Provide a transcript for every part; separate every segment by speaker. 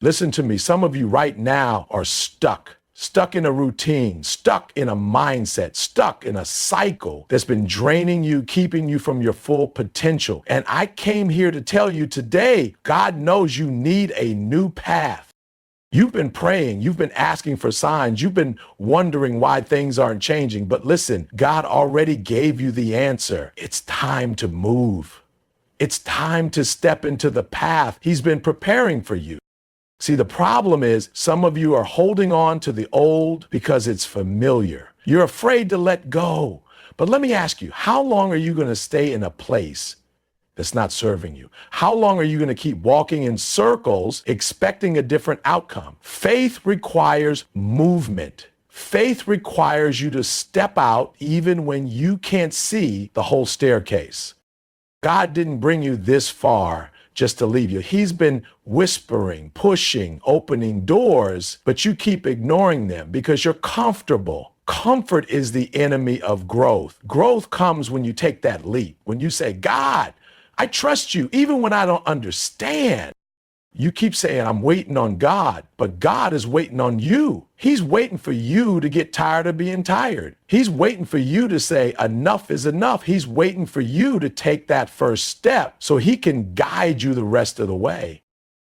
Speaker 1: Listen to me. Some of you right now are stuck in a routine, stuck in a mindset, stuck in a cycle that's been draining you, keeping you from your full potential. And I came here to tell you today, God knows you need a new path. You've been praying, you've been asking for signs, you've been wondering why things aren't changing. But listen, God already gave you the answer. It's time to move. It's time to step into the path He's been preparing for you. See, the problem is some of you are holding on to the old because it's familiar. You're afraid to let go. But let me ask you, how long are you going to stay in a place that's not serving you? How long are you going to keep walking in circles expecting a different outcome? Faith requires movement. Faith requires you to step out even when you can't see the whole staircase. God didn't bring you this far just to leave you. He's been whispering, pushing, opening doors, but you keep ignoring them because you're comfortable. Comfort is the enemy of growth. Growth comes when you take that leap, when you say, God, I trust you, even when I don't understand. You keep saying, I'm waiting on God, but God is waiting on you. He's waiting for you to get tired of being tired. He's waiting for you to say, enough is enough. He's waiting for you to take that first step so He can guide you the rest of the way.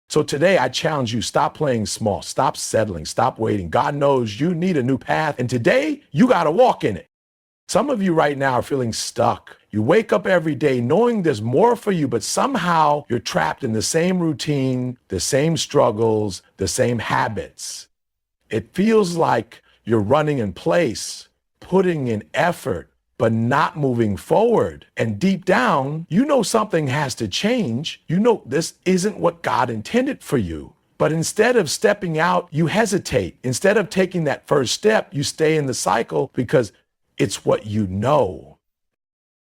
Speaker 1: So today I challenge you, stop playing small, stop settling, stop waiting. God knows you need a new path, and today you got to walk in it. Some of you right now are feeling stuck. You wake up every day knowing there's more for you, but somehow you're trapped in the same routine, the same struggles, the same habits. It feels like you're running in place, putting in effort, but not moving forward. And deep down, you know something has to change. You know this isn't what God intended for you. But instead of stepping out, you hesitate. Instead of taking that first step, you stay in the cycle because it's what you know.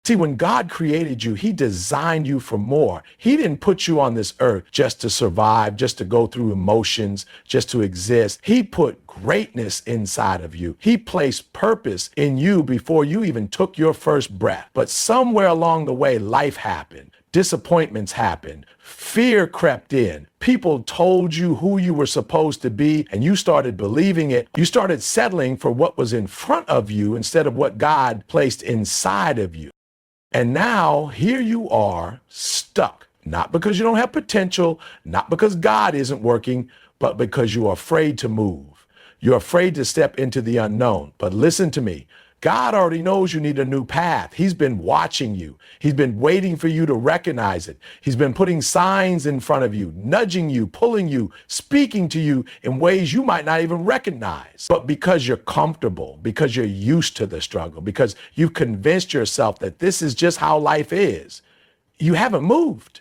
Speaker 1: See, when God created you, He designed you for more. He didn't put you on this earth just to survive, just to go through emotions, just to exist. He put greatness inside of you. He placed purpose in you before you even took your first breath. But somewhere along the way, life happened. Disappointments happened. Fear crept in. People told you who you were supposed to be, and you started believing it. You started settling for what was in front of you instead of what God placed inside of you. And now here you are stuck, not because you don't have potential, not because God isn't working, but because you are afraid to move. You're afraid to step into the unknown. But listen to me. God already knows you need a new path. He's been watching you. He's been waiting for you to recognize it. He's been putting signs in front of you, nudging you, pulling you, speaking to you in ways you might not even recognize. But because you're comfortable, because you're used to the struggle, because you've convinced yourself that this is just how life is, you haven't moved.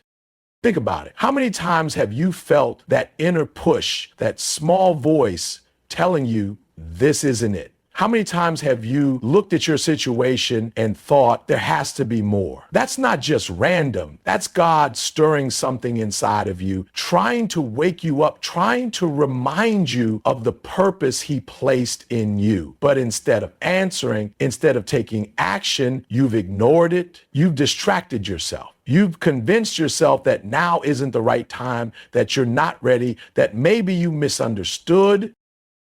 Speaker 1: Think about it. How many times have you felt that inner push, that small voice telling you this isn't it? How many times have you looked at your situation and thought there has to be more? That's not just random. That's God stirring something inside of you, trying to wake you up, trying to remind you of the purpose He placed in you. But instead of answering, instead of taking action, you've ignored it. You've distracted yourself. You've convinced yourself that now isn't the right time, that you're not ready, that maybe you misunderstood.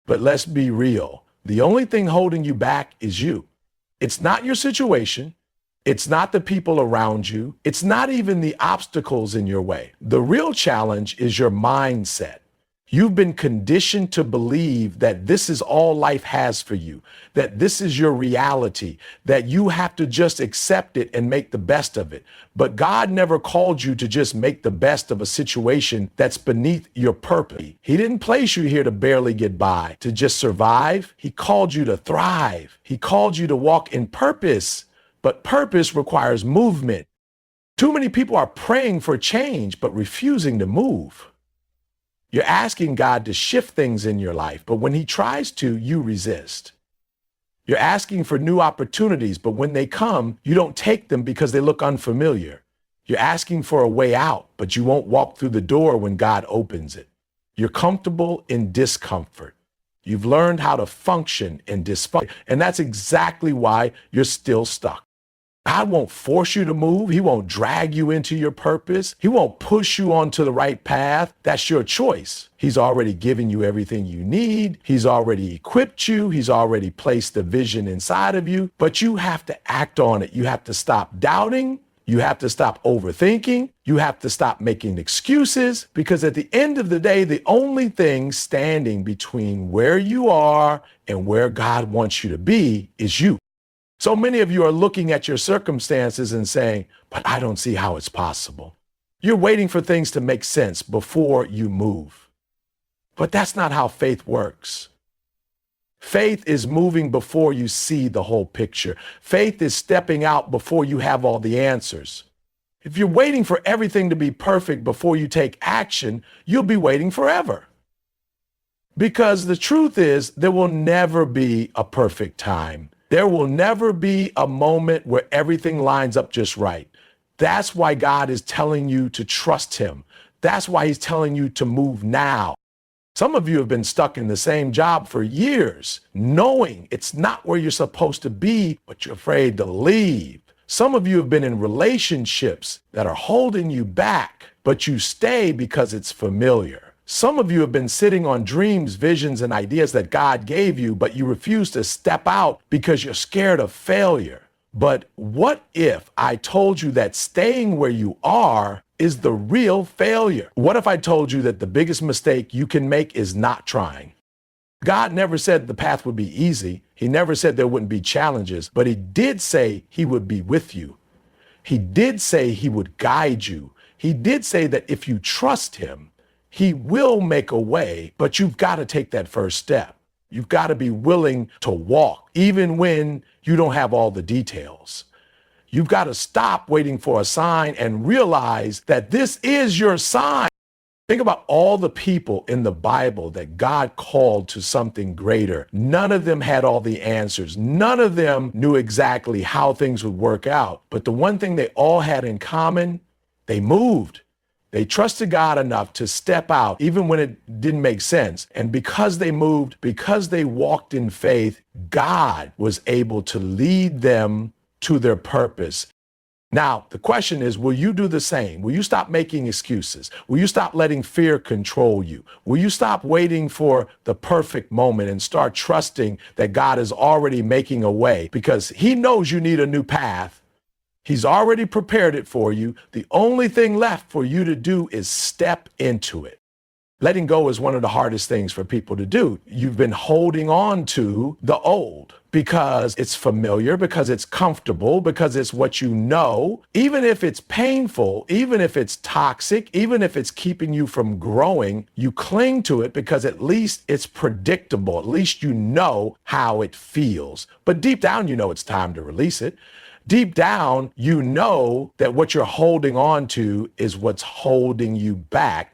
Speaker 1: But let's be real. The only thing holding you back is you. It's not your situation. It's not the people around you. It's not even the obstacles in your way. The real challenge is your mindset. You've been conditioned to believe that this is all life has for you, that this is your reality, that you have to just accept it and make the best of it. But God never called you to just make the best of a situation that's beneath your purpose. He didn't place you here to barely get by, to just survive. He called you to thrive. He called you to walk in purpose, but purpose requires movement. Too many people are praying for change, but refusing to move. You're asking God to shift things in your life, but when He tries to, you resist. You're asking for new opportunities, but when they come, you don't take them because they look unfamiliar. You're asking for a way out, but you won't walk through the door when God opens it. You're comfortable in discomfort. You've learned how to function in dysfunction, and that's exactly why you're still stuck. God won't force you to move. He won't drag you into your purpose. He won't push you onto the right path. That's your choice. He's already given you everything you need. He's already equipped you. He's already placed the vision inside of you, but you have to act on it. You have to stop doubting. You have to stop overthinking. You have to stop making excuses, because at the end of the day, the only thing standing between where you are and where God wants you to be is you. So many of you are looking at your circumstances and saying, but I don't see how it's possible. You're waiting for things to make sense before you move. But that's not how faith works. Faith is moving before you see the whole picture. Faith is stepping out before you have all the answers. If you're waiting for everything to be perfect before you take action, you'll be waiting forever. Because the truth is, there will never be a perfect time. There will never be a moment where everything lines up just right. That's why God is telling you to trust him. That's why he's telling you to move now. Some of you have been stuck in the same job for years, knowing it's not where you're supposed to be, but you're afraid to leave. Some of you have been in relationships that are holding you back, but you stay because it's familiar. Some of you have been sitting on dreams, visions, and ideas that God gave you, but you refuse to step out because you're scared of failure. But what if I told you that staying where you are is the real failure? What if I told you that the biggest mistake you can make is not trying? God never said the path would be easy. He never said there wouldn't be challenges, but he did say he would be with you. He did say he would guide you. He did say that if you trust him, he will make a way, but you've got to take that first step. You've got to be willing to walk, even when you don't have all the details. You've got to stop waiting for a sign and realize that this is your sign. Think about all the people in the Bible that God called to something greater. None of them had all the answers. None of them knew exactly how things would work out. But the one thing they all had in common, they moved. They trusted God enough to step out even when it didn't make sense. And because they moved, because they walked in faith, God was able to lead them to their purpose. Now, the question is, will you do the same? Will you stop making excuses? Will you stop letting fear control you? Will you stop waiting for the perfect moment and start trusting that God is already making a way? Because he knows you need a new path. He's already prepared it for you. The only thing left for you to do is step into it. Letting go is one of the hardest things for people to do. You've been holding on to the old because it's familiar, because it's comfortable, because it's what you know. Even if it's painful, even if it's toxic, even if it's keeping you from growing, you cling to it because at least it's predictable. At least you know how it feels. But deep down, you know it's time to release it. Deep down, you know that what you're holding on to is what's holding you back.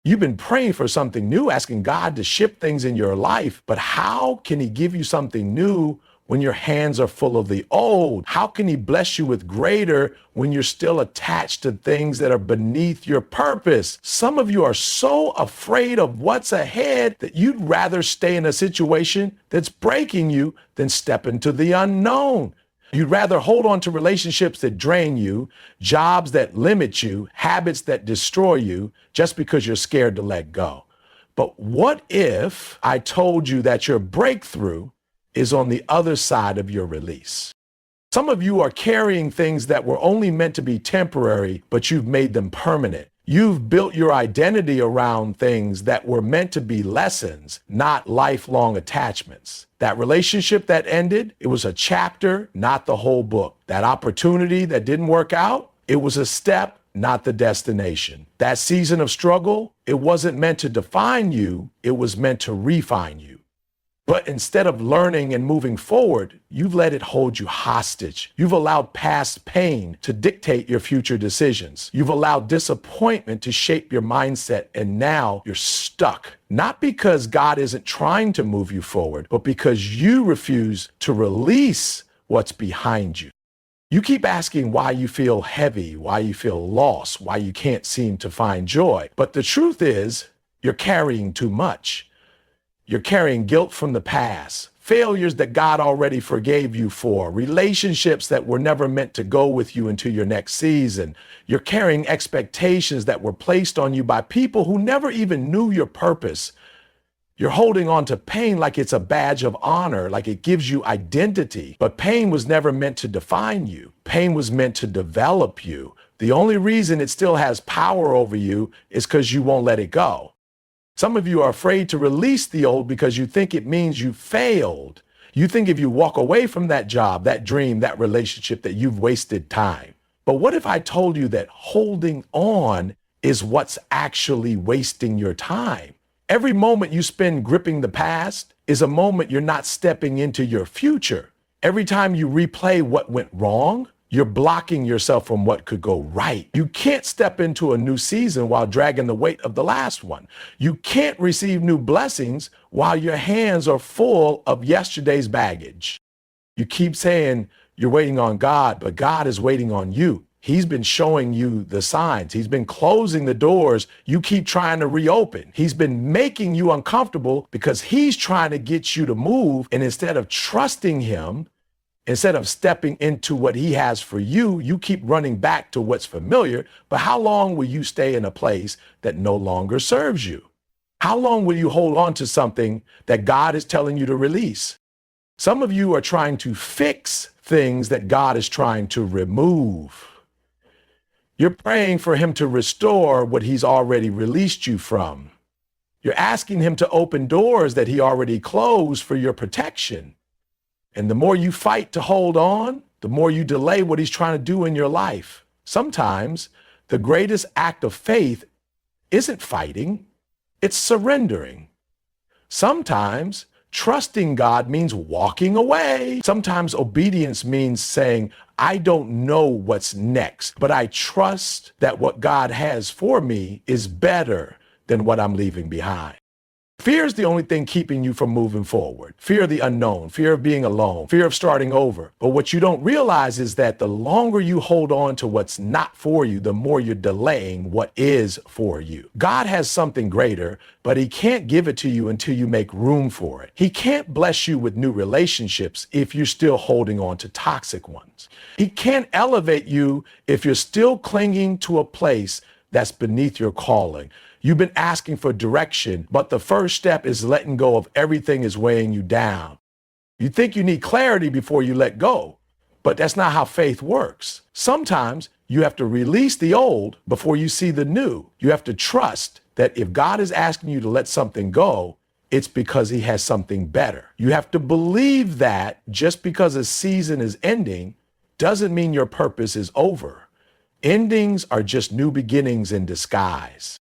Speaker 1: You've been praying for something new, asking God to shift things in your life, but how can he give you something new when your hands are full of the old? How can he bless you with greater when you're still attached to things that are beneath your purpose? Some of you are so afraid of what's ahead that you'd rather stay in a situation that's breaking you than step into the unknown. You'd rather hold on to relationships that drain you, jobs that limit you, habits that destroy you, just because you're scared to let go. But what if I told you that your breakthrough is on the other side of your release? Some of you are carrying things that were only meant to be temporary, but you've made them permanent. You've built your identity around things that were meant to be lessons, not lifelong attachments. That relationship that ended, it was a chapter, not the whole book. That opportunity that didn't work out, it was a step, not the destination. That season of struggle, it wasn't meant to define you, it was meant to refine you. But instead of learning and moving forward, you've let it hold you hostage. You've allowed past pain to dictate your future decisions. You've allowed disappointment to shape your mindset, and now you're stuck. Not because God isn't trying to move you forward, but because you refuse to release what's behind you. You keep asking why you feel heavy, why you feel lost, why you can't seem to find joy. But the truth is, you're carrying too much. You're carrying guilt from the past, failures that God already forgave you for, relationships that were never meant to go with you into your next season. You're carrying expectations that were placed on you by people who never even knew your purpose. You're holding on to pain like it's a badge of honor, like it gives you identity. But pain was never meant to define you. Pain was meant to develop you. The only reason it still has power over you is because you won't let it go. Some of you are afraid to release the old because you think it means you failed. You think if you walk away from that job, that dream, that relationship, that you've wasted time. But what if I told you that holding on is what's actually wasting your time? Every moment you spend gripping the past is a moment you're not stepping into your future. Every time you replay what went wrong, you're blocking yourself from what could go right. You can't step into a new season while dragging the weight of the last one. You can't receive new blessings while your hands are full of yesterday's baggage. You keep saying you're waiting on God, but God is waiting on you. He's been showing you the signs. He's been closing the doors you keep trying to reopen. He's been making you uncomfortable because he's trying to get you to move. And instead of trusting him, instead of stepping into what he has for you, you keep running back to what's familiar. But how long will you stay in a place that no longer serves you? How long will you hold on to something that God is telling you to release? Some of you are trying to fix things that God is trying to remove. You're praying for him to restore what he's already released you from. You're asking him to open doors that he already closed for your protection. And the more you fight to hold on, the more you delay what he's trying to do in your life. Sometimes the greatest act of faith isn't fighting, it's surrendering. Sometimes trusting God means walking away. Sometimes obedience means saying, I don't know what's next, but I trust that what God has for me is better than what I'm leaving behind. Fear is the only thing keeping you from moving forward. Fear of the unknown, fear of being alone, fear of starting over. But what you don't realize is that the longer you hold on to what's not for you, the more you're delaying what is for you. God has something greater, but he can't give it to you until you make room for it. He can't bless you with new relationships if you're still holding on to toxic ones. He can't elevate you if you're still clinging to a place that's beneath your calling. You've been asking for direction, but the first step is letting go of everything is weighing you down. You think you need clarity before you let go, but that's not how faith works. Sometimes you have to release the old before you see the new. You have to trust that if God is asking you to let something go, it's because he has something better. You have to believe that just because a season is ending doesn't mean your purpose is over. Endings are just new beginnings in disguise.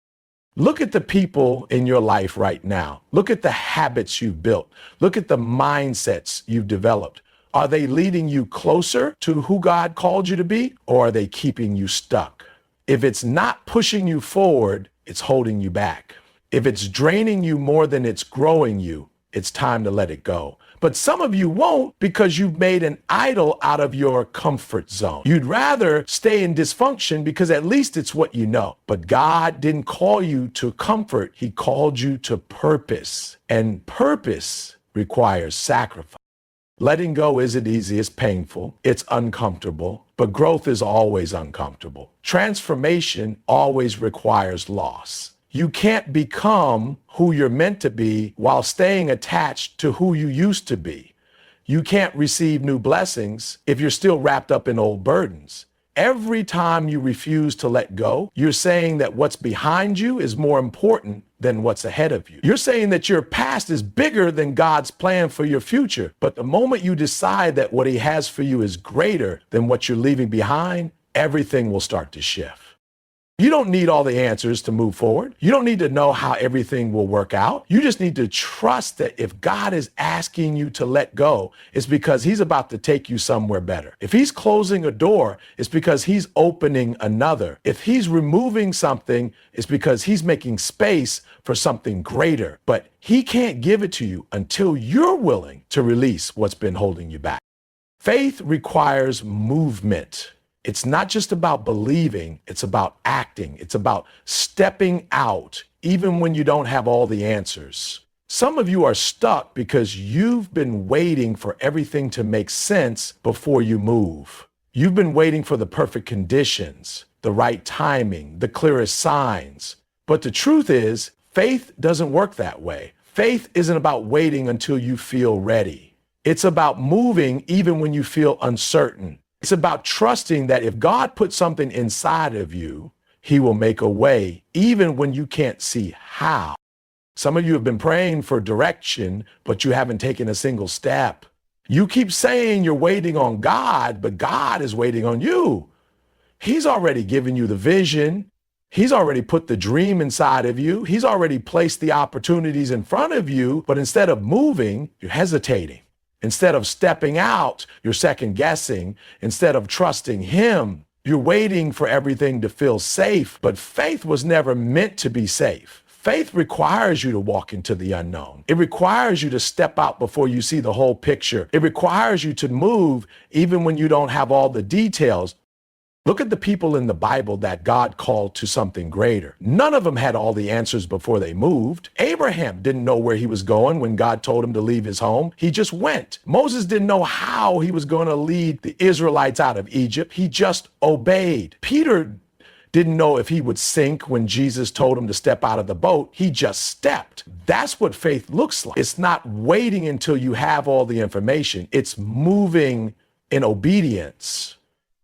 Speaker 1: Look at the people in your life right now. Look at the habits you've built. Look at the mindsets you've developed. Are they leading you closer to who God called you to be, or are they keeping you stuck? If it's not pushing you forward, it's holding you back. If it's draining you more than it's growing you, it's time to let it go. But some of you won't because you've made an idol out of your comfort zone. You'd rather stay in dysfunction because at least it's what you know. But God didn't call you to comfort. He called you to purpose. And purpose requires sacrifice. Letting go isn't easy. It's painful. It's uncomfortable. But growth is always uncomfortable. Transformation always requires loss. You can't become who you're meant to be while staying attached to who you used to be. You can't receive new blessings if you're still wrapped up in old burdens. Every time you refuse to let go, you're saying that what's behind you is more important than what's ahead of you. You're saying that your past is bigger than God's plan for your future. But the moment you decide that what he has for you is greater than what you're leaving behind, everything will start to shift. You don't need all the answers to move forward. You don't need to know how everything will work out. You just need to trust that if God is asking you to let go, it's because he's about to take you somewhere better. If he's closing a door, it's because he's opening another. If he's removing something, it's because he's making space for something greater. But he can't give it to you until you're willing to release what's been holding you back. Faith requires movement. It's not just about believing, it's about acting. It's about stepping out, even when you don't have all the answers. Some of you are stuck because you've been waiting for everything to make sense before you move. You've been waiting for the perfect conditions, the right timing, the clearest signs. But the truth is, faith doesn't work that way. Faith isn't about waiting until you feel ready. It's about moving even when you feel uncertain. It's about trusting that if God put something inside of you, He will make a way even when you can't see how. Some of you have been praying for direction, but you haven't taken a single step. You keep saying you're waiting on God, but God is waiting on you. He's already given you the vision. He's already put the dream inside of you. He's already placed the opportunities in front of you, but instead of moving, you're hesitating. Instead of stepping out, you're second guessing. Instead of trusting Him, you're waiting for everything to feel safe. But faith was never meant to be safe. Faith requires you to walk into the unknown. It requires you to step out before you see the whole picture. It requires you to move even when you don't have all the details. Look at the people in the Bible that God called to something greater. None of them had all the answers before they moved. Abraham didn't know where he was going when God told him to leave his home. He just went. Moses didn't know how he was going to lead the Israelites out of Egypt. He just obeyed. Peter didn't know if he would sink when Jesus told him to step out of the boat. He just stepped. That's what faith looks like. It's not waiting until you have all the information. It's moving in obedience,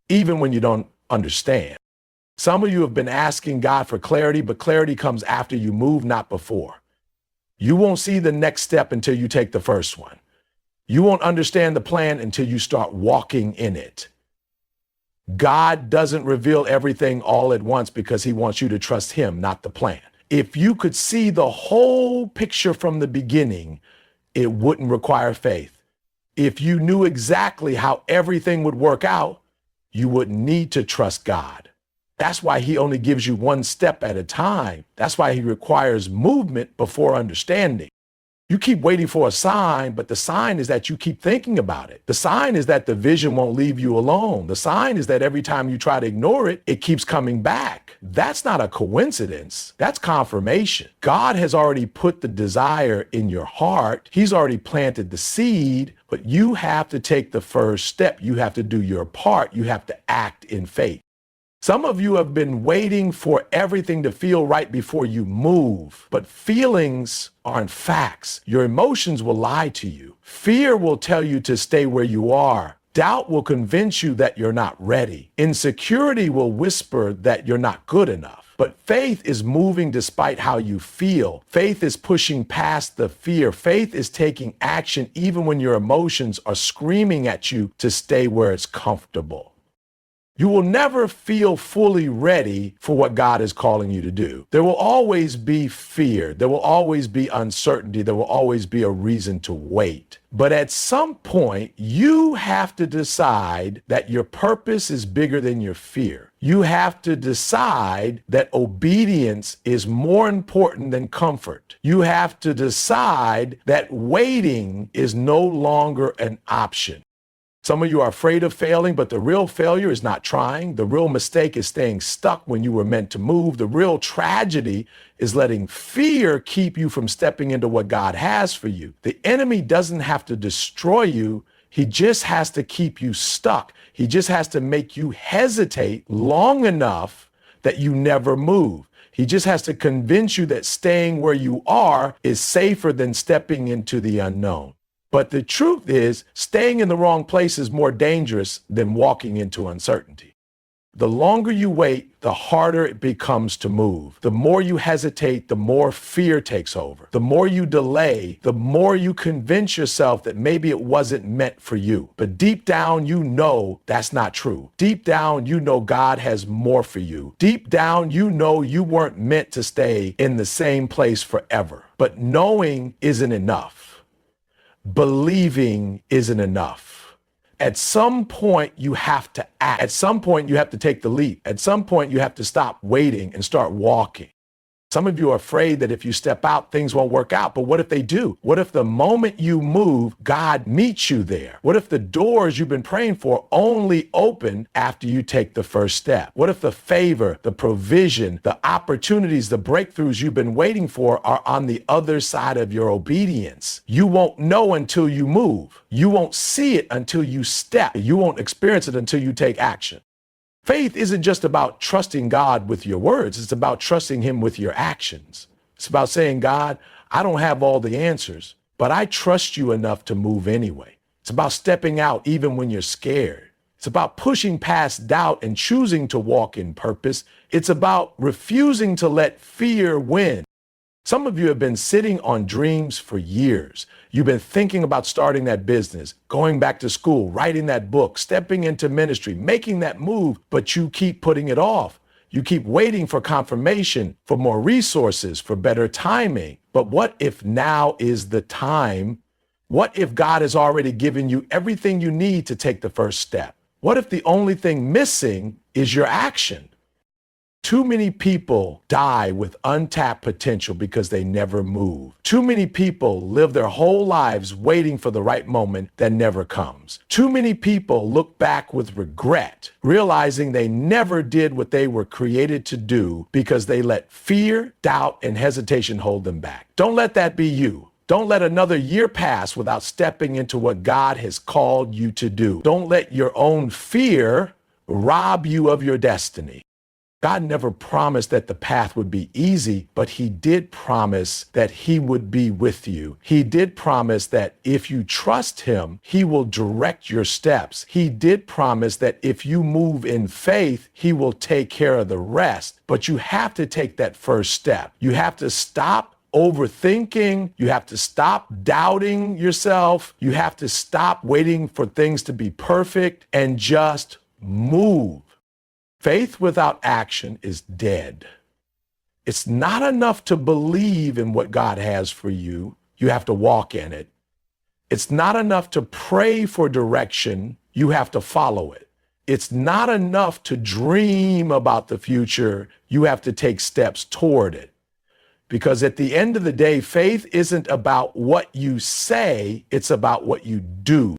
Speaker 1: even when you don't understand. Some of you have been asking God for clarity, but clarity comes after you move, not before. You won't see the next step until you take the first one. You won't understand the plan until you start walking in it. God doesn't reveal everything all at once because He wants you to trust Him, not the plan. If you could see the whole picture from the beginning, it wouldn't require faith. If you knew exactly how everything would work out, you wouldn't need to trust God. That's why He only gives you one step at a time. That's why He requires movement before understanding. You keep waiting for a sign, but the sign is that you keep thinking about it. The sign is that the vision won't leave you alone. The sign is that every time you try to ignore it, it keeps coming back. That's not a coincidence. That's confirmation. God has already put the desire in your heart. He's already planted the seed, but you have to take the first step. You have to do your part. You have to act in faith. Some of you have been waiting for everything to feel right before you move, but feelings aren't facts. Your emotions will lie to you. Fear will tell you to stay where you are. Doubt will convince you that you're not ready. Insecurity will whisper that you're not good enough. But faith is moving despite how you feel. Faith is pushing past the fear. Faith is taking action even when your emotions are screaming at you to stay where it's comfortable. You will never feel fully ready for what God is calling you to do. There will always be fear. There will always be uncertainty. There will always be a reason to wait. But at some point, you have to decide that your purpose is bigger than your fear. You have to decide that obedience is more important than comfort. You have to decide that waiting is no longer an option. Some of you are afraid of failing, but the real failure is not trying. The real mistake is staying stuck when you were meant to move. The real tragedy is letting fear keep you from stepping into what God has for you. The enemy doesn't have to destroy you. He just has to keep you stuck. He just has to make you hesitate long enough that you never move. He just has to convince you that staying where you are is safer than stepping into the unknown. But the truth is, staying in the wrong place is more dangerous than walking into uncertainty. The longer you wait, the harder it becomes to move. The more you hesitate, the more fear takes over. The more you delay, the more you convince yourself that maybe it wasn't meant for you. But deep down, you know that's not true. Deep down, you know God has more for you. Deep down, you know you weren't meant to stay in the same place forever. But knowing isn't enough. Believing isn't enough. At some point, you have to act. At some point, you have to take the leap. At some point, you have to stop waiting and start walking. Some of you are afraid that if you step out, things won't work out. But what if they do? What if the moment you move, God meets you there? What if the doors you've been praying for only open after you take the first step? What if the favor, the provision, the opportunities, the breakthroughs you've been waiting for are on the other side of your obedience? You won't know until you move. You won't see it until you step. You won't experience it until you take action. Faith isn't just about trusting God with your words. It's about trusting him with your actions. It's about saying, God, I don't have all the answers, but I trust you enough to move anyway. It's about stepping out even when you're scared. It's about pushing past doubt and choosing to walk in purpose. It's about refusing to let fear win. Some of you have been sitting on dreams for years. You've been thinking about starting that business, going back to school, writing that book, stepping into ministry, making that move, but you keep putting it off. You keep waiting for confirmation, for more resources, for better timing. But what if now is the time? What if God has already given you everything you need to take the first step? What if the only thing missing is your action? Too many people die with untapped potential because they never move. Too many people live their whole lives waiting for the right moment that never comes. Too many people look back with regret, realizing they never did what they were created to do because they let fear, doubt, and hesitation hold them back. Don't let that be you. Don't let another year pass without stepping into what God has called you to do. Don't let your own fear rob you of your destiny. God never promised that the path would be easy, but he did promise that he would be with you. He did promise that if you trust him, he will direct your steps. He did promise that if you move in faith, he will take care of the rest. But you have to take that first step. You have to stop overthinking. You have to stop doubting yourself. You have to stop waiting for things to be perfect and just move. Faith without action is dead. It's not enough to believe in what God has for you. You have to walk in it. It's not enough to pray for direction. You have to follow it. It's not enough to dream about the future. You have to take steps toward it. Because at the end of the day, faith isn't about what you say, it's about what you do.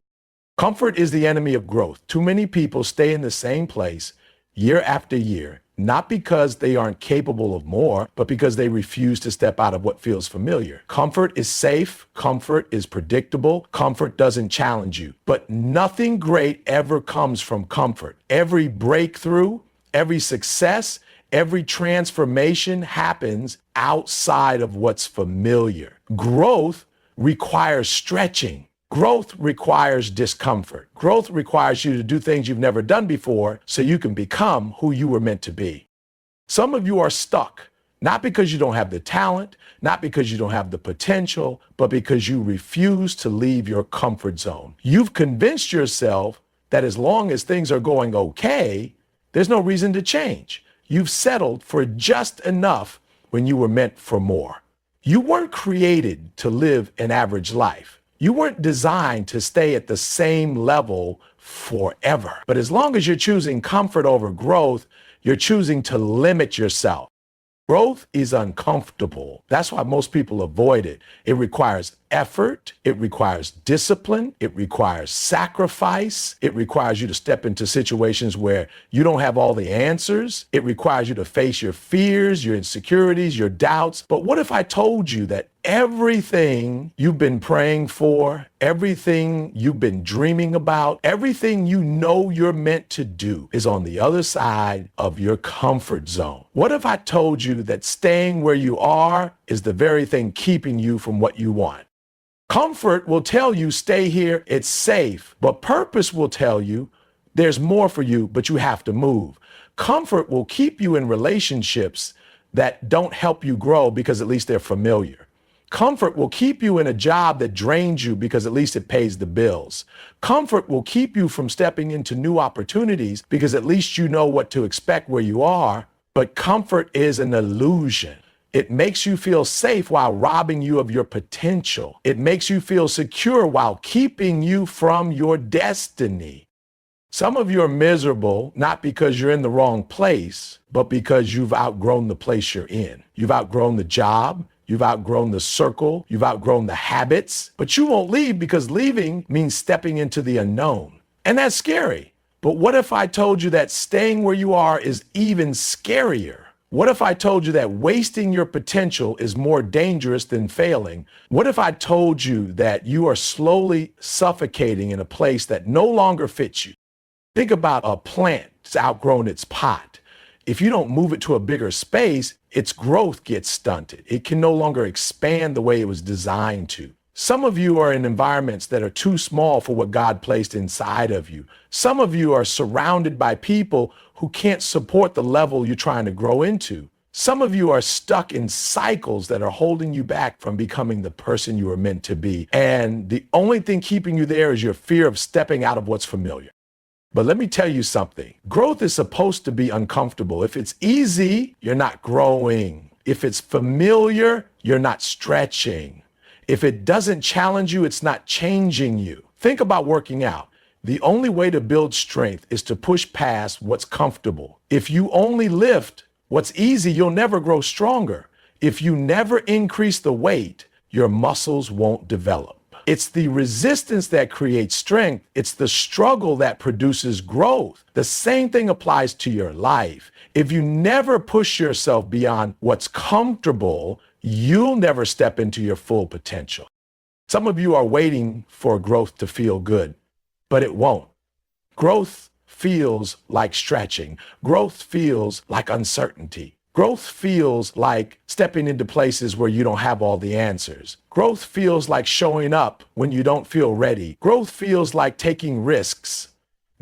Speaker 1: Comfort is the enemy of growth. Too many people stay in the same place year after year, not because they aren't capable of more, but because they refuse to step out of what feels familiar. Comfort is safe. Comfort is predictable. Comfort doesn't challenge you. But nothing great ever comes from comfort. Every breakthrough, every success, every transformation happens outside of what's familiar. Growth requires stretching. Growth requires discomfort. Growth requires you to do things you've never done before so you can become who you were meant to be. Some of you are stuck, not because you don't have the talent, not because you don't have the potential, but because you refuse to leave your comfort zone. You've convinced yourself that as long as things are going okay, there's no reason to change. You've settled for just enough when you were meant for more. You weren't created to live an average life. You weren't designed to stay at the same level forever. But as long as you're choosing comfort over growth, you're choosing to limit yourself. Growth is uncomfortable. That's why most people avoid it. It requires effort. It requires discipline. It requires sacrifice. It requires you to step into situations where you don't have all the answers. It requires you to face your fears, your insecurities, your doubts. But what if I told you that everything you've been praying for, everything you've been dreaming about, everything you know you're meant to do is on the other side of your comfort zone? What if I told you that staying where you are is the very thing keeping you from what you want? Comfort will tell you, stay here, it's safe. But purpose will tell you, there's more for you, but you have to move. Comfort will keep you in relationships that don't help you grow because at least they're familiar. Comfort will keep you in a job that drains you because at least it pays the bills. Comfort will keep you from stepping into new opportunities because at least you know what to expect where you are. But comfort is an illusion. It makes you feel safe while robbing you of your potential. It makes you feel secure while keeping you from your destiny. Some of you are miserable, not because you're in the wrong place, but because you've outgrown the place you're in. You've outgrown the job. You've outgrown the circle. You've outgrown the habits. But you won't leave because leaving means stepping into the unknown. And that's scary. But what if I told you that staying where you are is even scarier? What if I told you that wasting your potential is more dangerous than failing? What if I told you that you are slowly suffocating in a place that no longer fits you? Think about a plant that's outgrown its pot. If you don't move it to a bigger space, its growth gets stunted. It can no longer expand the way it was designed to. Some of you are in environments that are too small for what God placed inside of you. Some of you are surrounded by people who can't support the level you're trying to grow into. Some of you are stuck in cycles that are holding you back from becoming the person you were meant to be. And the only thing keeping you there is your fear of stepping out of what's familiar. But let me tell you something. Growth is supposed to be uncomfortable. If it's easy, you're not growing. If it's familiar, you're not stretching. If it doesn't challenge you, it's not changing you. Think about working out. The only way to build strength is to push past what's comfortable. If you only lift what's easy, you'll never grow stronger. If you never increase the weight, your muscles won't develop. It's the resistance that creates strength. It's the struggle that produces growth. The same thing applies to your life. If you never push yourself beyond what's comfortable, you'll never step into your full potential. Some of you are waiting for growth to feel good, but it won't. Growth feels like stretching. Growth feels like uncertainty. Growth feels like stepping into places where you don't have all the answers. Growth feels like showing up when you don't feel ready. Growth feels like taking risks.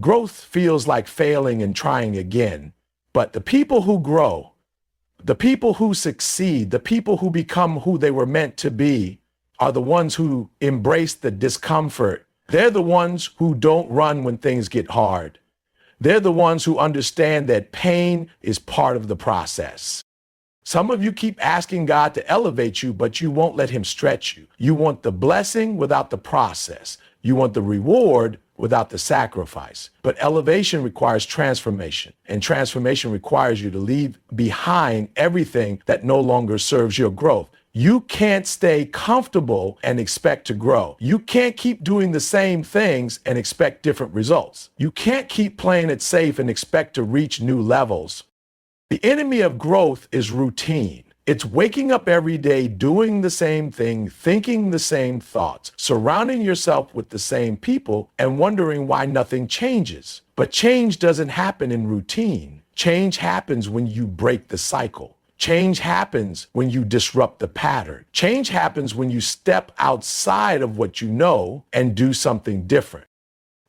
Speaker 1: Growth feels like failing and trying again. But the people who grow, the people who succeed, the people who become who they were meant to be are the ones who embrace the discomfort. They're the ones who don't run when things get hard. They're the ones who understand that pain is part of the process. Some of you keep asking God to elevate you, but you won't let him stretch you. You want the blessing without the process. You want the reward without the sacrifice. But elevation requires transformation, and transformation requires you to leave behind everything that no longer serves your growth. You can't stay comfortable and expect to grow. You can't keep doing the same things and expect different results. You can't keep playing it safe and expect to reach new levels. The enemy of growth is routine. It's waking up every day, doing the same thing, thinking the same thoughts, surrounding yourself with the same people, and wondering why nothing changes. But change doesn't happen in routine. Change happens when you break the cycle. Change happens when you disrupt the pattern. Change happens when you step outside of what you know and do something different.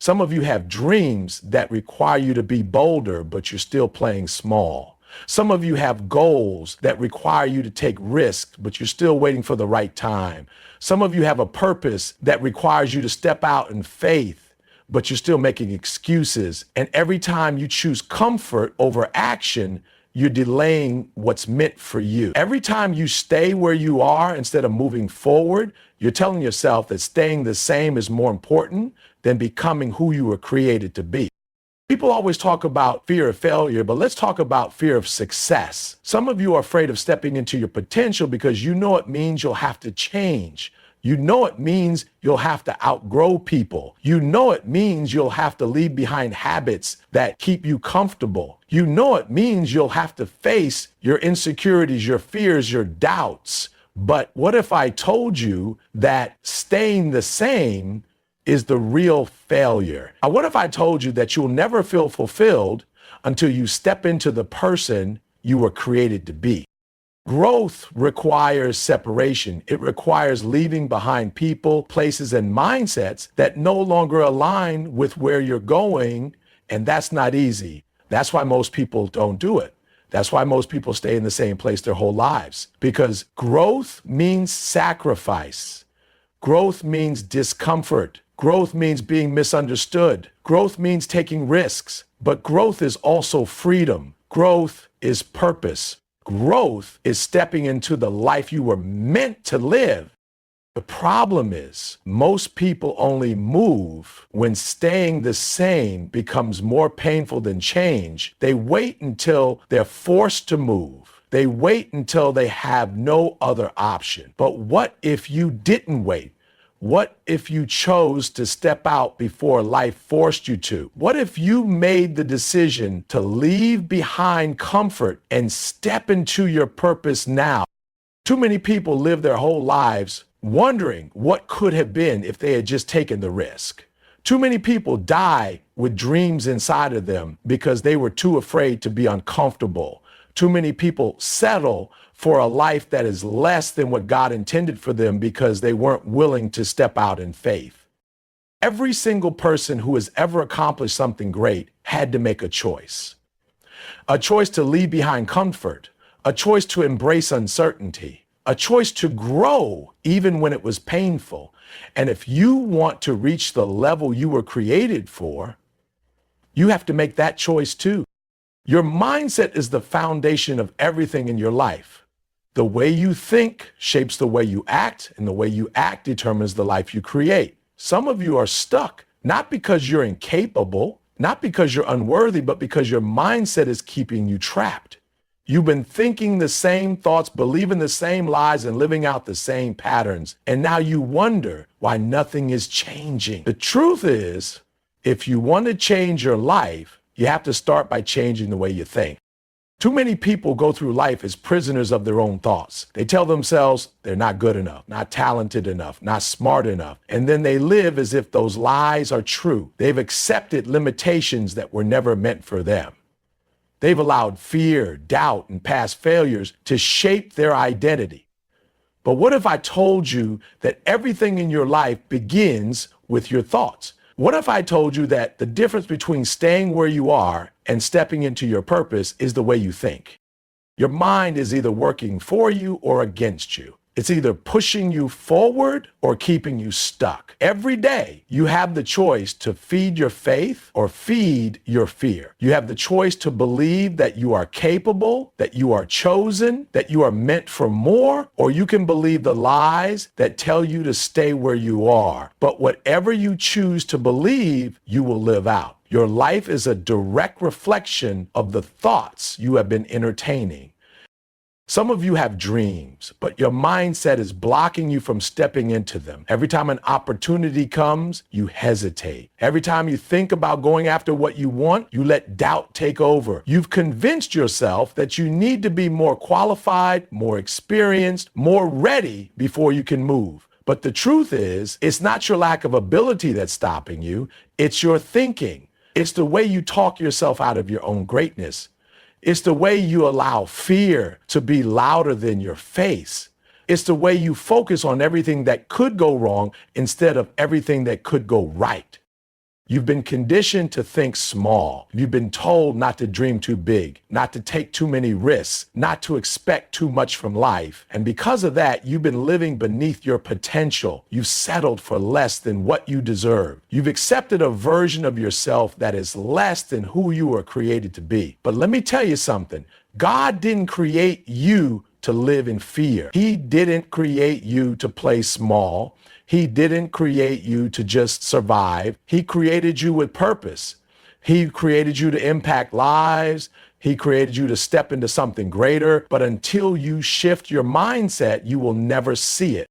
Speaker 1: Some of you have dreams that require you to be bolder, but you're still playing small. Some of you have goals that require you to take risks, but you're still waiting for the right time. Some of you have a purpose that requires you to step out in faith, but you're still making excuses. And every time you choose comfort over action, you're delaying what's meant for you. Every time you stay where you are instead of moving forward, you're telling yourself that staying the same is more important than becoming who you were created to be. People always talk about fear of failure, but let's talk about fear of success. Some of you are afraid of stepping into your potential because you know it means you'll have to change. You know it means you'll have to outgrow people. You know it means you'll have to leave behind habits that keep you comfortable. You know it means you'll have to face your insecurities, your fears, your doubts. But what if I told you that staying the same is the real failure? What if I told you that you'll never feel fulfilled until you step into the person you were created to be? Growth requires separation. It requires leaving behind people, places, and mindsets that no longer align with where you're going, and that's not easy. That's why most people don't do it. That's why most people stay in the same place their whole lives, because growth means sacrifice. Growth means discomfort. Growth means being misunderstood. Growth means taking risks, but growth is also freedom. Growth is purpose. Growth is stepping into the life you were meant to live. The problem is most people only move when staying the same becomes more painful than change. They wait until they're forced to move. They wait until they have no other option. But what if you didn't wait? What if you chose to step out before life forced you to? What if you made the decision to leave behind comfort and step into your purpose now? Too many people live their whole lives wondering what could have been if they had just taken the risk. Too many people die with dreams inside of them because they were too afraid to be uncomfortable. Too many people settle for a life that is less than what God intended for them because they weren't willing to step out in faith. Every single person who has ever accomplished something great had to make a choice to leave behind comfort, a choice to embrace uncertainty, a choice to grow even when it was painful. And if you want to reach the level you were created for, you have to make that choice too. Your mindset is the foundation of everything in your life. The way you think shapes the way you act, and the way you act determines the life you create. Some of you are stuck, not because you're incapable, not because you're unworthy, but because your mindset is keeping you trapped. You've been thinking the same thoughts, believing the same lies, and living out the same patterns. And now you wonder why nothing is changing. The truth is, if you want to change your life, you have to start by changing the way you think. Too many people go through life as prisoners of their own thoughts. They tell themselves they're not good enough, not talented enough, not smart enough. And then they live as if those lies are true. They've accepted limitations that were never meant for them. They've allowed fear, doubt, and past failures to shape their identity. But what if I told you that everything in your life begins with your thoughts? What if I told you that the difference between staying where you are and stepping into your purpose is the way you think? Your mind is either working for you or against you. It's either pushing you forward or keeping you stuck. Every day, you have the choice to feed your faith or feed your fear. You have the choice to believe that you are capable, that you are chosen, that you are meant for more, or you can believe the lies that tell you to stay where you are. But whatever you choose to believe, you will live out. Your life is a direct reflection of the thoughts you have been entertaining. Some of you have dreams, but your mindset is blocking you from stepping into them. Every time an opportunity comes, you hesitate. Every time you think about going after what you want, you let doubt take over. You've convinced yourself that you need to be more qualified, more experienced, more ready before you can move. But the truth is, it's not your lack of ability that's stopping you. It's your thinking. It's the way you talk yourself out of your own greatness. It's the way you allow fear to be louder than your face. It's the way you focus on everything that could go wrong instead of everything that could go right. You've been conditioned to think small. You've been told not to dream too big, not to take too many risks, not to expect too much from life. And because of that, you've been living beneath your potential. You've settled for less than what you deserve. You've accepted a version of yourself that is less than who you were created to be. But let me tell you something. God didn't create you to live in fear. He didn't create you to play small. He didn't create you to just survive. He created you with purpose. He created you to impact lives. He created you to step into something greater. But until you shift your mindset, you will never see it.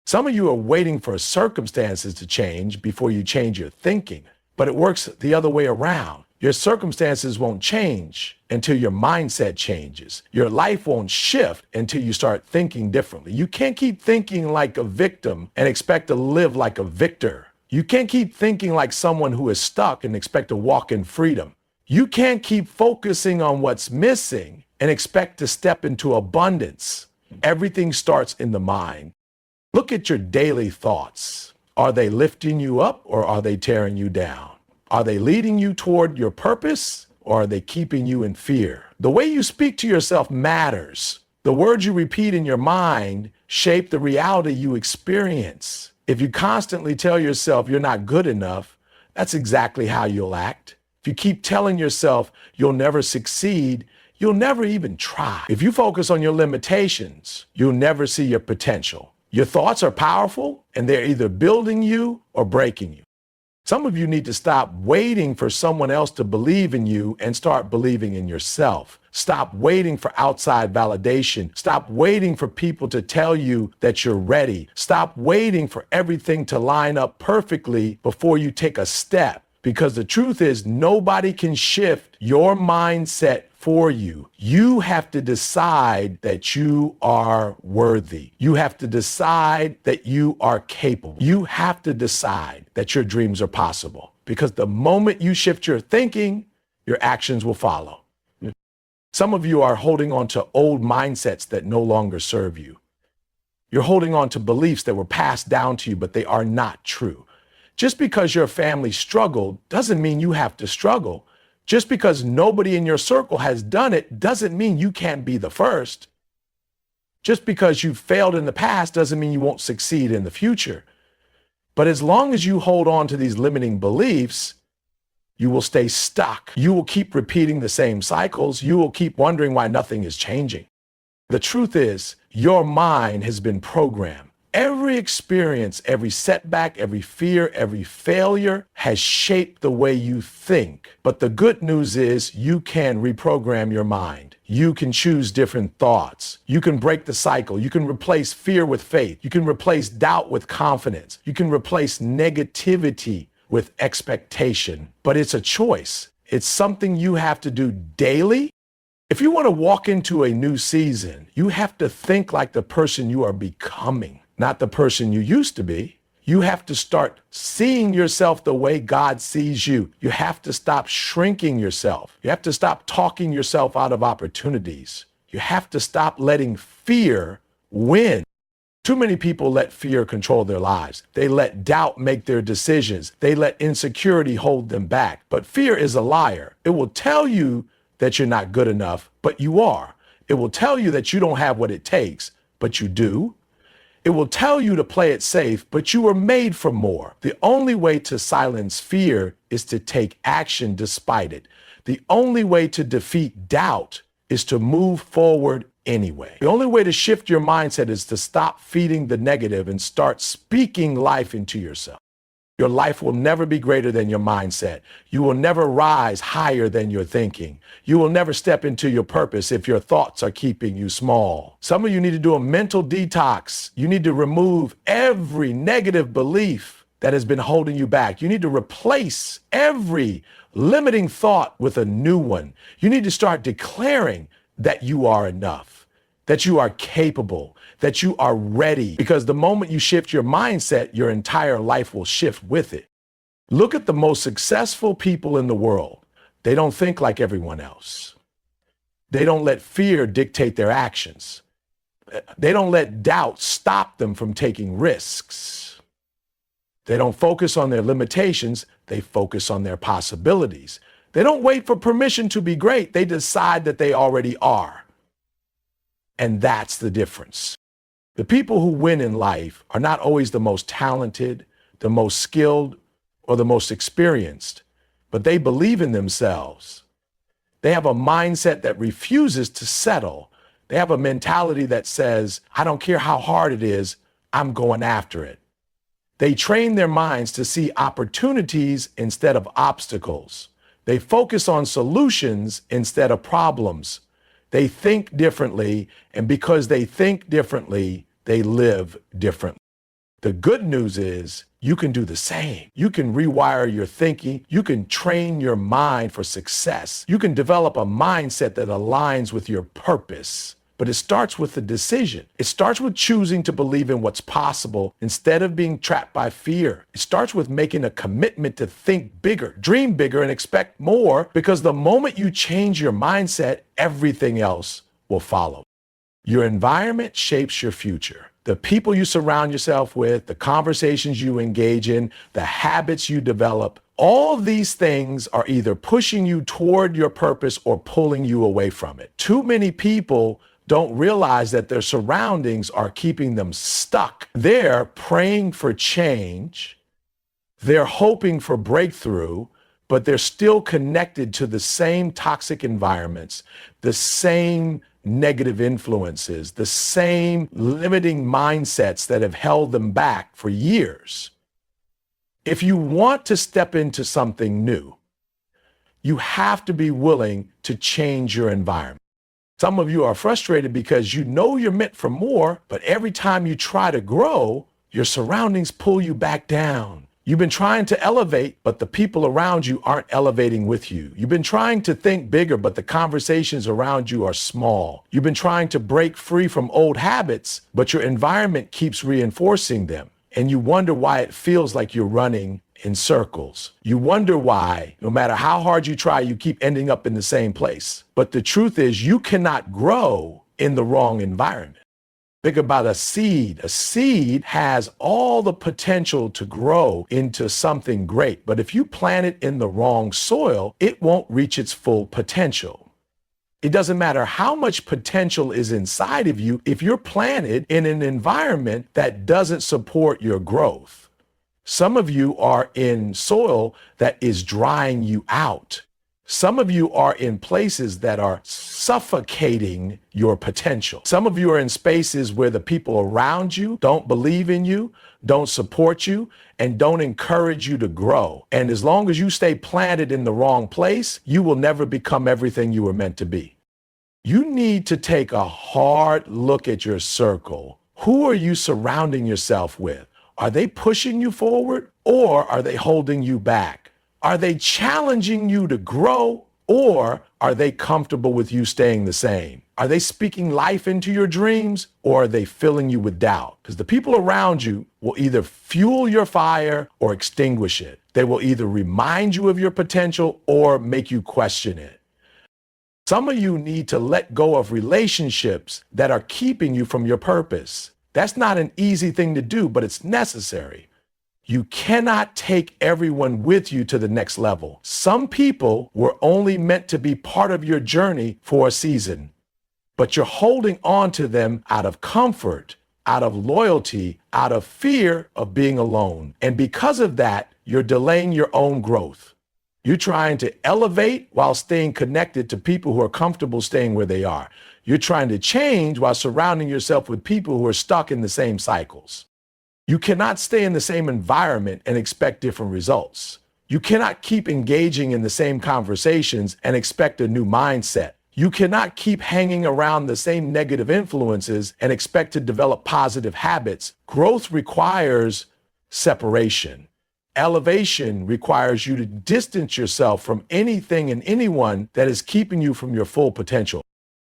Speaker 1: Some of you are waiting for circumstances to change before you change your thinking, but it works the other way around. Your circumstances won't change until your mindset changes. Your life won't shift until you start thinking differently. You can't keep thinking like a victim and expect to live like a victor. You can't keep thinking like someone who is stuck and expect to walk in freedom. You can't keep focusing on what's missing and expect to step into abundance. Everything starts in the mind. Look at your daily thoughts. Are they lifting you up or are they tearing you down? Are they leading you toward your purpose or are they keeping you in fear? The way you speak to yourself matters. The words you repeat in your mind shape the reality you experience. If you constantly tell yourself you're not good enough, that's exactly how you'll act. If you keep telling yourself you'll never succeed, you'll never even try. If you focus on your limitations, you'll never see your potential. Your thoughts are powerful, and they're either building you or breaking you. Some of you need to stop waiting for someone else to believe in you and start believing in yourself. Stop waiting for outside validation. Stop waiting for people to tell you that you're ready. Stop waiting for everything to line up perfectly before you take a step. Because the truth is, nobody can shift your mindset for you. You have to decide that you are worthy. You have to decide that you are capable. You have to decide that your dreams are possible. Because the moment you shift your thinking, your actions will follow. Some of you are holding on to old mindsets that no longer serve you. You're holding on to beliefs that were passed down to you, but they are not true. Just because your family struggled doesn't mean you have to struggle. Just because nobody in your circle has done it doesn't mean you can't be the first. Just because you failed in the past doesn't mean you won't succeed in the future. But as long as you hold on to these limiting beliefs, you will stay stuck. You will keep repeating the same cycles. You will keep wondering why nothing is changing. The truth is, your mind has been programmed. Every experience, every setback, every fear, every failure has shaped the way you think. But the good news is you can reprogram your mind. You can choose different thoughts. You can break the cycle. You can replace fear with faith. You can replace doubt with confidence. You can replace negativity with expectation. But it's a choice. It's something you have to do daily. If you want to walk into a new season, you have to think like the person you are becoming, not the person you used to be. You have to start seeing yourself the way God sees you. You have to stop shrinking yourself. You have to stop talking yourself out of opportunities. You have to stop letting fear win. Too many people let fear control their lives. They let doubt make their decisions. They let insecurity hold them back. But fear is a liar. It will tell you that you're not good enough, but you are. It will tell you that you don't have what it takes, but you do. It will tell you to play it safe, but you were made for more. The only way to silence fear is to take action despite it. The only way to defeat doubt is to move forward anyway. The only way to shift your mindset is to stop feeding the negative and start speaking life into yourself. Your life will never be greater than your mindset. You will never rise higher than your thinking. You will never step into your purpose if your thoughts are keeping you small. Some of you need to do a mental detox. You need to remove every negative belief that has been holding you back. You need to replace every limiting thought with a new one. You need to start declaring that you are enough, that you are capable, that you are ready, because the moment you shift your mindset, your entire life will shift with it. Look at the most successful people in the world. They don't think like everyone else. They don't let fear dictate their actions. They don't let doubt stop them from taking risks. They don't focus on their limitations. They focus on their possibilities. They don't wait for permission to be great. They decide that they already are. And that's the difference. The people who win in life are not always the most talented, the most skilled, or the most experienced, but they believe in themselves. They have a mindset that refuses to settle. They have a mentality that says, I don't care how hard it is, I'm going after it. They train their minds to see opportunities instead of obstacles. They focus on solutions instead of problems. They think differently, and because they think differently, they live differently. The good news is you can do the same. You can rewire your thinking. You can train your mind for success. You can develop a mindset that aligns with your purpose. But it starts with the decision. It starts with choosing to believe in what's possible instead of being trapped by fear. It starts with making a commitment to think bigger, dream bigger, and expect more, because the moment you change your mindset, everything else will follow. Your environment shapes your future. The people you surround yourself with, the conversations you engage in, the habits you develop, all of these things are either pushing you toward your purpose or pulling you away from it. Too many people don't realize that their surroundings are keeping them stuck. They're praying for change. They're hoping for breakthrough, but they're still connected to the same toxic environments, the same negative influences, the same limiting mindsets that have held them back for years. If you want to step into something new, you have to be willing to change your environment. Some of you are frustrated because you know you're meant for more, but every time you try to grow, your surroundings pull you back down. You've been trying to elevate, but the people around you aren't elevating with you. You've been trying to think bigger, but the conversations around you are small. You've been trying to break free from old habits, but your environment keeps reinforcing them. And you wonder why it feels like you're running in circles. You wonder why, no matter how hard you try, you keep ending up in the same place. But the truth is, you cannot grow in the wrong environment. Think about a seed. A seed has all the potential to grow into something great, but if you plant it in the wrong soil, it won't reach its full potential. It doesn't matter how much potential is inside of you if you're planted in an environment that doesn't support your growth. Some of you are in soil that is drying you out. Some of you are in places that are suffocating your potential. Some of you are in spaces where the people around you don't believe in you, don't support you, and don't encourage you to grow. And as long as you stay planted in the wrong place, you will never become everything you were meant to be. You need to take a hard look at your circle. Who are you surrounding yourself with? Are they pushing you forward or are they holding you back? Are they challenging you to grow or are they comfortable with you staying the same? Are they speaking life into your dreams or are they filling you with doubt? Because the people around you will either fuel your fire or extinguish it. They will either remind you of your potential or make you question it. Some of you need to let go of relationships that are keeping you from your purpose. That's not an easy thing to do, but it's necessary. You cannot take everyone with you to the next level. Some people were only meant to be part of your journey for a season, but you're holding on to them out of comfort, out of loyalty, out of fear of being alone. And because of that, you're delaying your own growth. You're trying to elevate while staying connected to people who are comfortable staying where they are. You're trying to change while surrounding yourself with people who are stuck in the same cycles. You cannot stay in the same environment and expect different results. You cannot keep engaging in the same conversations and expect a new mindset. You cannot keep hanging around the same negative influences and expect to develop positive habits. Growth requires separation. Elevation requires you to distance yourself from anything and anyone that is keeping you from your full potential.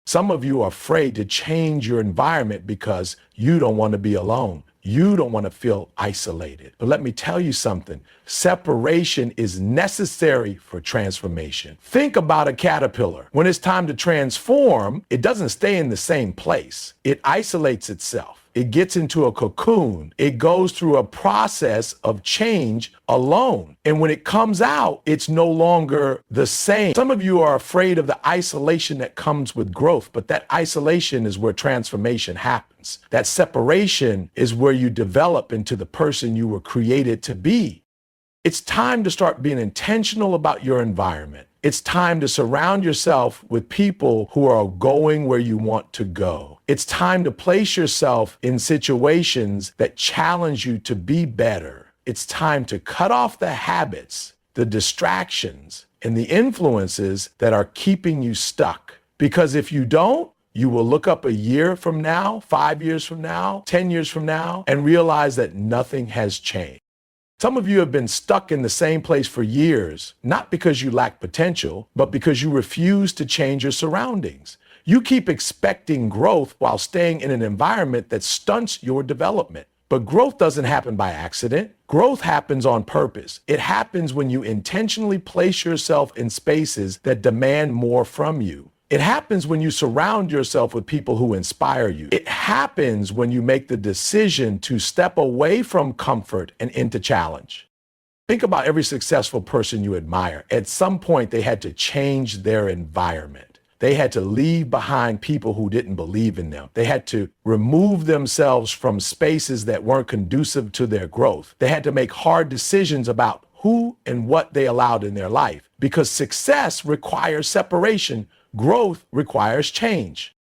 Speaker 1: Some of you are afraid to change your environment because you don't want to be alone. You don't want to feel isolated. But let me tell you something. Separation is necessary for transformation. Think about a caterpillar. When it's time to transform, it doesn't stay in the same place. It isolates itself. It gets into a cocoon. It goes through a process of change alone. And when it comes out, it's no longer the same. Some of you are afraid of the isolation that comes with growth, but that isolation is where transformation happens. That separation is where you develop into the person you were created to be. It's time to start being intentional about your environment. It's time to surround yourself with people who are going where you want to go. It's time to place yourself in situations that challenge you to be better. It's time to cut off the habits, the distractions, and the influences that are keeping you stuck. Because if you don't, you will look up a year from now, 5 years from now, 10 years from now, and realize that nothing has changed. Some of you have been stuck in the same place for years, not because you lack potential, but because you refuse to change your surroundings. You keep expecting growth while staying in an environment that stunts your development. But growth doesn't happen by accident. Growth happens on purpose. It happens when you intentionally place yourself in spaces that demand more from you. It happens when you surround yourself with people who inspire you. It happens when you make the decision to step away from comfort and into challenge. Think about every successful person you admire. At some point, they had to change their environment. They had to leave behind people who didn't believe in them. They had to remove themselves from spaces that weren't conducive to their growth. They had to make hard decisions about who and what they allowed in their life, because success requires separation. Growth requires change.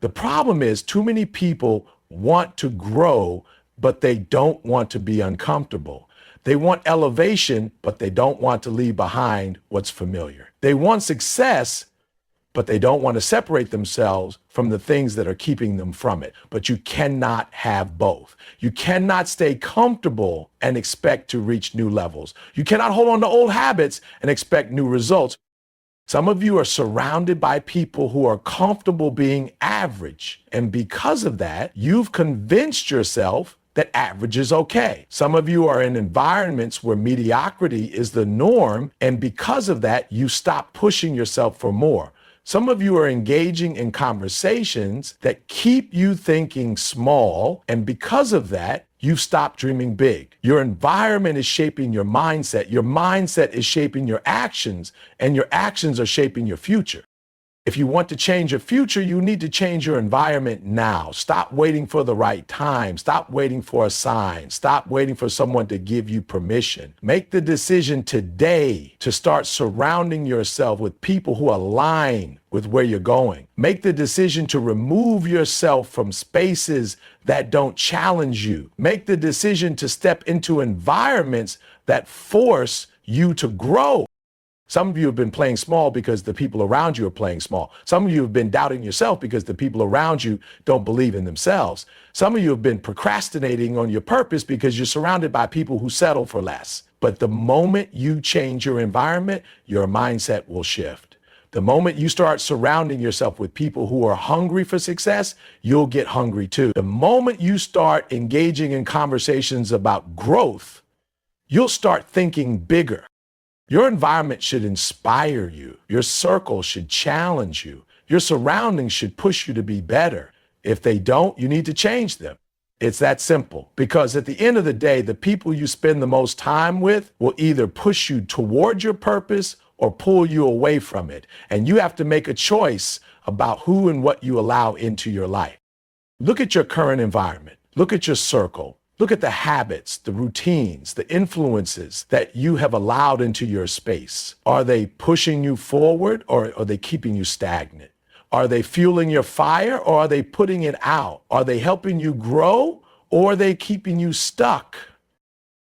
Speaker 1: The problem is too many people want to grow, but they don't want to be uncomfortable. They want elevation, but they don't want to leave behind what's familiar. They want success, but they don't want to separate themselves from the things that are keeping them from it. But you cannot have both. You cannot stay comfortable and expect to reach new levels. You cannot hold on to old habits and expect new results. Some of you are surrounded by people who are comfortable being average. And because of that, you've convinced yourself that average is okay. Some of you are in environments where mediocrity is the norm. And because of that, you stop pushing yourself for more. Some of you are engaging in conversations that keep you thinking small, and because of that, you've stopped dreaming big. Your environment is shaping your mindset is shaping your actions, and your actions are shaping your future. If you want to change your future, you need to change your environment now. Stop waiting for the right time. Stop waiting for a sign. Stop waiting for someone to give you permission. Make the decision today to start surrounding yourself with people who align with where you're going. Make the decision to remove yourself from spaces that don't challenge you. Make the decision to step into environments that force you to grow. Some of you have been playing small because the people around you are playing small. Some of you have been doubting yourself because the people around you don't believe in themselves. Some of you have been procrastinating on your purpose because you're surrounded by people who settle for less. But the moment you change your environment, your mindset will shift. The moment you start surrounding yourself with people who are hungry for success, you'll get hungry too. The moment you start engaging in conversations about growth, you'll start thinking bigger. Your environment should inspire you. Your circle should challenge you. Your surroundings should push you to be better. If they don't, you need to change them. It's that simple. Because at the end of the day, the people you spend the most time with will either push you toward your purpose or pull you away from it. And you have to make a choice about who and what you allow into your life. Look at your current environment. Look at your circle. Look at the habits, the routines, the influences that you have allowed into your space. Are they pushing you forward, or are they keeping you stagnant? Are they fueling your fire, or are they putting it out? Are they helping you grow, or are they keeping you stuck?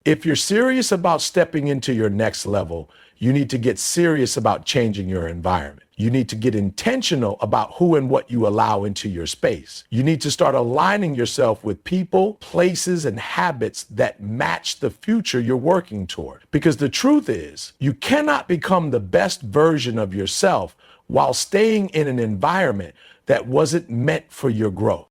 Speaker 1: If you're serious about stepping into your next level, you need to get serious about changing your environment. You need to get intentional about who and what you allow into your space. You need to start aligning yourself with people, places, and habits that match the future you're working toward. Because the truth is, you cannot become the best version of yourself while staying in an environment that wasn't meant for your growth.